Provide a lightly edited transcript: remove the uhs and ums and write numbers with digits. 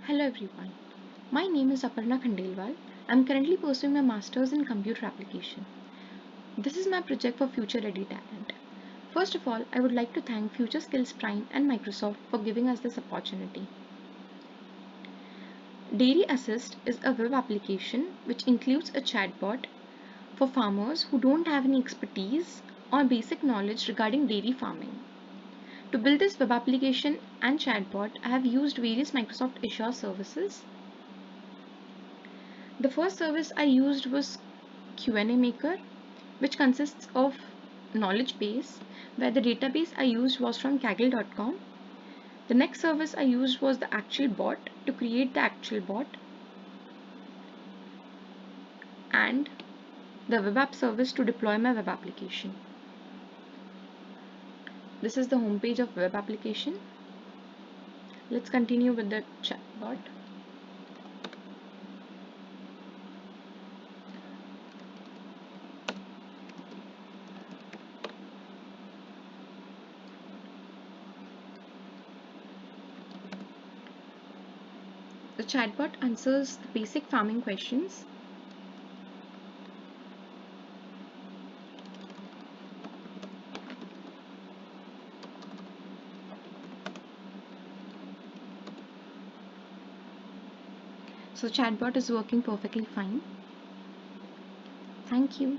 Hello everyone. My name is Aparna Khandelwal. I am currently pursuing my Masters in Computer Application. This is my project for Future Ready Talent. First of all, I would like to thank Future Skills Prime and Microsoft for giving us this opportunity. DairyAssist is a web application which includes a chatbot for farmers who don't have any expertise or basic knowledge regarding dairy farming. To build this web application and chatbot, I have used various Microsoft Azure services. The first service I used was Q&A Maker, which consists of knowledge base, where the database I used was from kaggle.com. The next service I used was the actual bot to create the actual bot, and the web app service to deploy my web application. This is the homepage of web application. Let's continue with the chatbot. The chatbot answers the basic farming questions. So chatbot is working perfectly fine. Thank you.